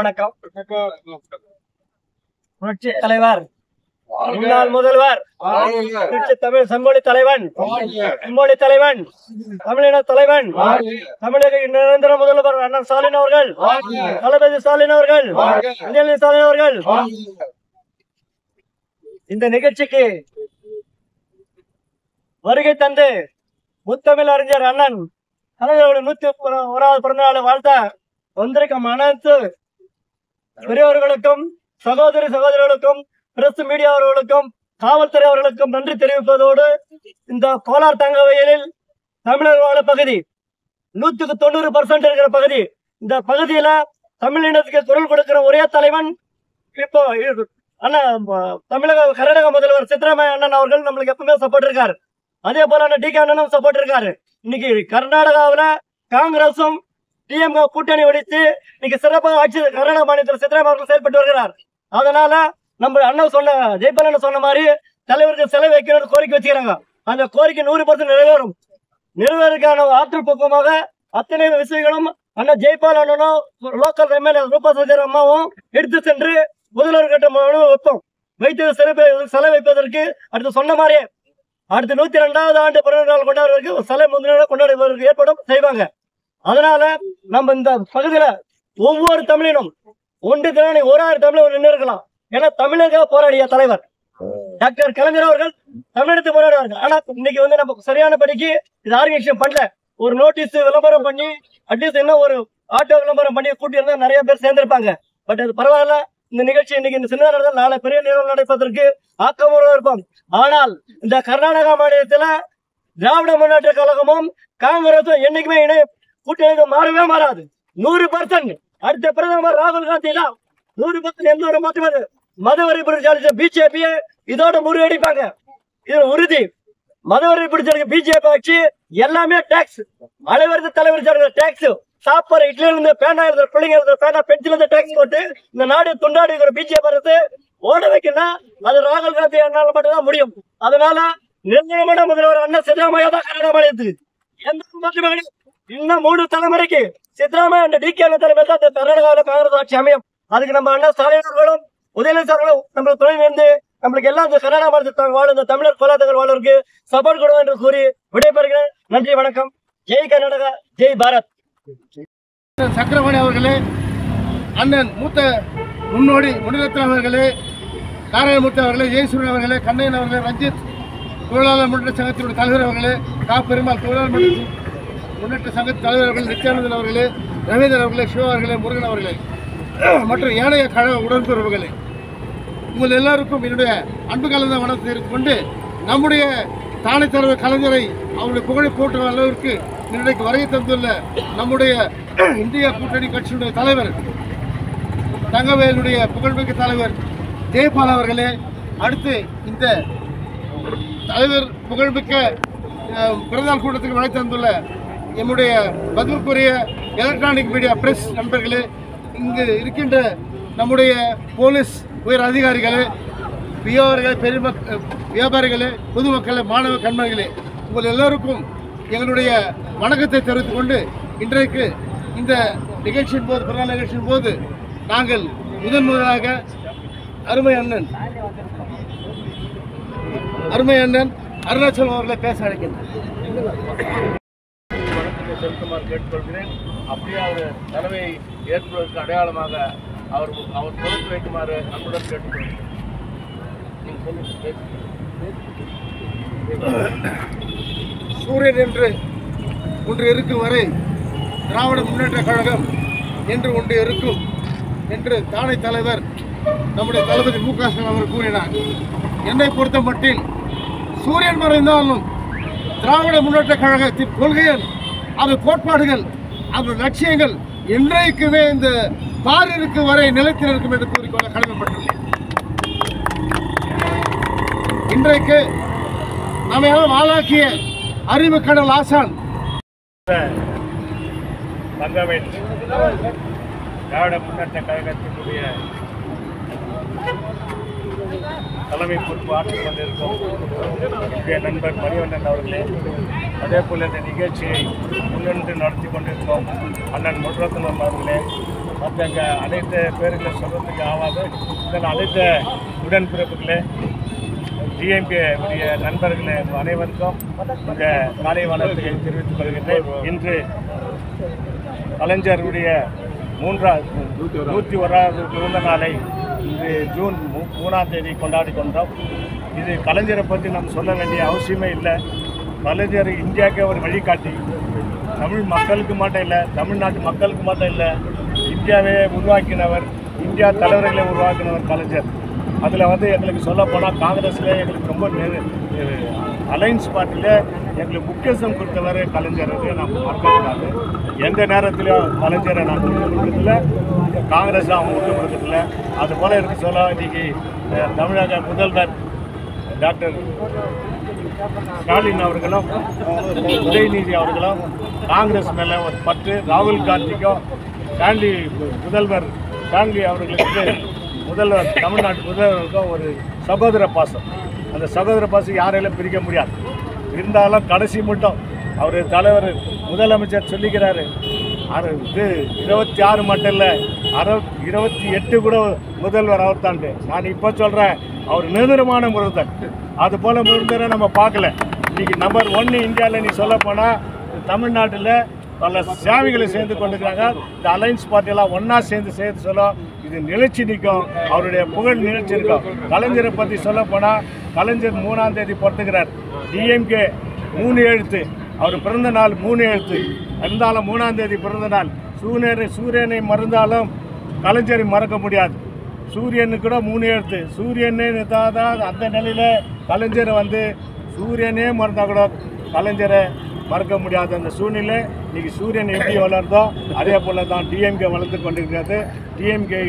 வணக்கம். புரட்சி தலைவர், முன்னாள் முதல்வர், தமிழ் செம்மொழி தலைவன், செம்மொழி தலைவன், தமிழின தலைவன், தமிழக நிரந்தர முதல்வர் அண்ணன் ஸ்டாலின் அவர்கள், தளபதி ஸ்டாலின் அவர்கள், உதயநிதி ஸ்டாலின் அவர்கள் இந்த நிகழ்ச்சிக்கு வருகை தந்து முத்தமிழ் அறிஞர் அண்ணன் கலைஞருடைய 101வது பிறந்த நாளை வாழ்த்த வந்திருக்கும் அனைத்து பெரியவர்களுக்கும் சகோதரிகளுக்கும் பிரஸ் மீடியா அவர்களுக்கும் காவல்துறை அவர்களுக்கும் நன்றி தெரிவிப்பதோடு இந்த கோலார் தங்க வயலில் தமிழர் வாழ பகுதி 190% இருக்கிற பகுதி. இந்த பகுதியில தமிழினத்துக்கு குரல் கொடுக்கிற ஒரே தலைவன் இப்போ அண்ணன் தமிழக கர்நாடக முதல்வர் சித்தராமையா அண்ணன் அவர்கள் நம்மளுக்கு எப்பவுமே சப்போர்ட் இருக்காரு. அதே போல டி கே அண்ணனும் சப்போர்ட் இருக்காரு. இன்னைக்கு கர்நாடகாவில காங்கிரசும் டிஎம்கே கூட்டணி வெடித்து இன்னைக்கு சிறப்பாக ஆட்சி கர்நாடக மாநிலத்தில் சித்தராமையா அவர்கள் செயல்பட்டு வருகிறார். அதனால நம்ம அண்ணன் சொன்ன ஜெய்பால் அண்ணன் சொன்ன மாதிரி தலைவருக்கு செலவு வைக்கணும்னு கோரிக்கை வச்சுக்கிறாங்க. அந்த கோரிக்கை 100% நிறைவேறும். நிறைவேறுக்கான ஆற்றல் பக்குவமாக அத்தனை விஷயங்களும் அண்ணன் ஜெய்பால் அண்ணனும் லோக்கல் எம்எல்ஏ ரூபா சஞ்சர் அம்மாவும் எடுத்து சென்று முதல்வர்கிட்ட மனு வைப்போம். வைத்து செலவு வைப்பதற்கு அடுத்து சொன்ன மாதிரியே அடுத்த 102வது ஆண்டு பிறந்த நாள் கொண்டாடுவதற்கு சிலை கொண்டாடுவதற்கு ஏற்பாடும் செய்வாங்க. அதனால நம்ம இந்த பகுதியில ஒவ்வொரு தமிழினும் ஒன்று திறனை 1000 தமிழர் நின்று இருக்கலாம். ஏன்னா தமிழக போராடிய தலைவர் டாக்டர் கலைஞர் அவர்கள் தமிழகத்தை போராடுவார்கள். ஆனா இன்னைக்கு நம்ம சரியான படிக்கு இது ஆர்கனைசேஷன் பண்ணல. ஒரு நோட்டீஸ் விளம்பரம் பண்ணி அட்லீஸ்ட் என்ன ஒரு ஆட்டோ விளம்பரம் பண்ணி கூட்டி இருந்தா நிறைய பேர் சேர்ந்திருப்பாங்க. பட் அது பரவாயில்ல. இந்த நிகழ்ச்சி இன்னைக்கு இந்த சின்ன நடந்தால் நாளை பெரிய நிகழ்வு நடப்பதற்கு ஆக்கமாக இருப்போம். ஆனால் இந்த கர்நாடகா மாநிலத்துல திராவிட முன்னேற்ற கழகமும் காங்கிரசும் என்னைக்குமே கூட்டணி மாறவே மாறாது. 100%. அடுத்த பிரதமர் ராகுல் காந்தி தான் 100% எந்த ஒரு மாற்றம் மதவரி பிடிச்சாலும் பிஜேபியை இதோட முறியடிப்பாங்க. இது உறுதி. மதவரி பிடிச்சாலும் பிஜேபி ஆட்சி எல்லாமே டாக்ஸ் அனைவரது தலைவர் டாக்ஸ் சாப்பாடு இட்லியில இருந்து பேனா எழுதுற பிள்ளைங்க பேனா பென்சில் இருந்து டாக்ஸ் போட்டு இந்த நாடு துண்டாடி பிஜேபி அரசு ஓட வைக்கணும். அது ராகுல் காந்தி அண்ணால மட்டும்தான் முடியும். அதனால நிர்ணயமான முதல்வர் அண்ணன் சித்தராமையா தான் கர்நாடக மாநிலத்துக்கு எந்த மாற்றமே இன்னும் 3 தலைமுறைக்கு சித்தராமையா அந்த டி கே தலைமையில் தான் கர்நாடகாவில் காங்கிரஸ் ஆட்சி அமையும். அதுக்கு நம்ம அண்ணன் ஸ்டாலின் அவர்களும் உதயநிதி அவர்களும் நம்ம துணை இருந்து நம்மளுக்கு எல்லாம் கர்நாடக மாநிலத்தில் வாழ இந்த தமிழர் கோலாத்தகர் வாழ்வதற்கு சப்போர்ட் கொடுவோம் என்று கூறி விடைபெறுகிறேன். நன்றி, வணக்கம். ஜெய் கர்நாடகா, ஜெய் பாரத். சக்கரபாணி அவர்களே, அண்ணன் மூத்த முன்னோடி முனிரத்னம் அவர்களே, நாராயணமூர்த்தி அவர்களே, ஜெயசூரியன் அவர்களே, கண்ணையன் அவர்களே, ரஞ்சித் தொழிலாளர் முன்னேற்ற சங்கத்தினுடைய தலைவர் அவர்களே, பெருமாள் தொழிலாளர் முன்னேற்ற சங்கத்தின் தலைவர் அவர்கள், நித்யானந்தன் அவர்களே, ரவீந்திரன் அவர்களே, சிவா அவர்களே, முருகன் அவர்களே மற்றும் ஏனைய கழக உடன்பிறப்புகளே, உங்கள் எல்லாருக்கும் என்னுடைய அன்பு கலந்த வணக்கத்தை தெரிவித்துக் கொண்டு நம்முடைய தானே தலைவர் கலைஞரை அவருடைய புகழை போற்றும் அளவிற்கு இன்றைக்கு வருகை தந்துள்ள நம்முடைய இந்திய கூட்டணி கட்சியினுடைய தலைவர் தங்கவேலுடைய புகழ்மிக்க தலைவர் ஜெய்பால் அவர்களே, அடுத்து இந்த தலைவர் புகழ்மிக்க பிறந்தநாள் கூட்டத்துக்கு வருகை தந்துள்ள என்னுடைய பதிலுக்குரிய எலக்ட்ரானிக் மீடியா பிரஸ் நண்பர்களே, இங்கு இருக்கின்ற நம்முடைய போலீஸ் உயர் அதிகாரிகளே, வியாபாரிகளே, பொதுமக்களே, மாணவ கண்மணிகளே, உங்கள் எல்லோருக்கும் எங்களுடைய வணக்கத்தை தெரிவித்துக் கொண்டு இன்றைக்கு இந்த நிகழ்ச்சியின் போது பிறநாள் நிகழ்ச்சியின் போது நாங்கள் முதலாக அருமை அண்ணன் அருணாச்சலம் அவர்களை பேச அழைக்கின்றேன். வணக்கத்தை செலுத்துமாறு கேட்டுக்கொள்கிறேன். அப்படியே அவர் தலைமையை ஏற்படுவதற்கு அடையாளமாக அவர் பொறுத்து வைக்குமாறு நம்முடன் கேட்டுக்கொள்கிறேன். சூரியன் என்று ஒன்று இருக்கும் வரை திராவிட முன்னேற்ற கழகம் என்று ஒன்று இருக்கும் என்று தானே தலைவர் நம்முடைய தளபதி மு க ஸ்டாலின் அவர் கூறினார். என்னை பொறுத்த மட்டில் சூரியன் மறைந்தாலும் திராவிட முன்னேற்ற கழகத்தின் கொள்கைகள், அது கோட்பாடுகள், அது லட்சியங்கள் என்றைக்குமே இந்த பார் இருக்கும் வரை நிலைத்து நிற்கும் என்று கூறிக்கொள்ள கடமைப்பட்டுள்ளேன். இன்றைக்கு நம்ம ஆளாக்கிய அறிவு கடல் ஆசான் தங்கவேல் திராவிட முன்னேற்ற கழகத்தினுடைய தலைமை பொறுப்பு ஆற்றிக் கொண்டிருக்கும் என்னுடைய நண்பர் மணிவண்ணன் அவர்களே, அதே போல் இந்த நிகழ்ச்சியை முன்னின்று நடத்தி கொண்டிருக்கும் அண்ணன் முனிரத்னம் அவர்களே, மற்ற அனைத்து பேர்களை சொல்கிறதுக்கு ஆகாது. இதில் அனைத்து உடன்பிறப்புகளே, டிஎம்கே உடைய நண்பர்களே அனைவருக்கும் இந்த காலை வணக்கத்தை தெரிவித்துக் கொள்கின்றேன். இன்று கலைஞருடைய 101வது பிறந்த நாளை இன்று ஜூன் 3ஆம் தேதி கொண்டாடி கொண்டோம். இது கலைஞரை பற்றி நாம் சொல்ல வேண்டிய அவசியமே இல்லை. கலைஞர் இந்தியாவுக்கே ஒரு வழிகாட்டி. தமிழ் மக்களுக்கு மட்டும் இல்லை, தமிழ்நாட்டு மக்களுக்கு மட்டும் இல்லை, இந்தியாவே உருவாக்கினவர், இந்தியா தலைவர்களை உருவாக்கினவர் கலைஞர். அதில் எங்களுக்கு சொல்லப்போனால் காங்கிரஸில் எங்களுக்கு ரொம்ப அலைன்ஸ் பார்ட்டியில் எங்களுக்கு முக்கியத்துவம் கொடுத்தவர் கலைஞர். நாம் மறக்கக்கூடாது. எந்த நேரத்திலையும் கலைஞரை நான் விட்டு கொடுக்கறதில்ல, காங்கிரஸ் அவங்க விட்டு கொடுக்கறதில்ல. அதுபோல் இருக்க சொல்ல இன்றைக்கி தமிழக முதல்வர் டாக்டர் ஸ்டாலின் அவர்களும் உதயநிதி அவர்களும் காங்கிரஸ் மேலே ஒரு பற்று, ராகுல் காந்திக்கும் ஸ்டான்லி முதல்வர் ஸ்டான்லி அவர்களுக்கு முதல்வர் தமிழ்நாட்டு முதல்வருக்கும் ஒரு சகோதர பாசம். அந்த சகோதர பாசம் யாராலும் பிரிக்க முடியாது. இருந்தாலும் கடைசி மட்டும் அவர் தலைவர் முதலமைச்சர் சொல்லிக்கிறாரு, 26 மட்டும் இல்லை 28 கூட முதல்வர் அவர் தான்ட்டு. நான் இப்போ சொல்கிறேன், அவர் நிரந்தரமான முதல்வர். அதுபோல் முதல்வரை நம்ம பார்க்கல. இன்றைக்கி நம்பர் 1 இந்தியாவில் நீ சொல்ல போனால் தமிழ்நாட்டில் பல சேவைகளை சேர்ந்து கொண்டிருக்கிறாங்க. இந்த அலைன்ஸ் பார்ட்டியெல்லாம் ஒன்றா சேர்ந்து சொல்ல இது நிலைச்சி நிற்கும். அவருடைய புகழ் நிலைச்சி இருக்கும். கலைஞரை பற்றி சொல்ல போனால் கலைஞர் 3ஆம் தேதி பிறந்துக்கிறார். டிஎம்கே 3 எழுத்து. அவர் பிறந்த நாள் 3 எழுத்து. இருந்தாலும் 3ஆம் தேதி பிறந்த நாள். சூரியனை மறந்தாலும் கலைஞரை மறக்க முடியாது. சூரியனுக்கு கூட 3 எழுத்து. சூரியனே தான் அந்த நிலையில் கலைஞரை சூரியனே மறந்தால் கூட கலைஞரை மறக்க முடியாத அந்த சூழ்நிலை. இன்றைக்கி சூரியன் எப்படி வளர்ந்தோ அதே போல் தான் டிஎம்கே வளர்த்து கொண்டிருக்கிறது. டிஎம்கே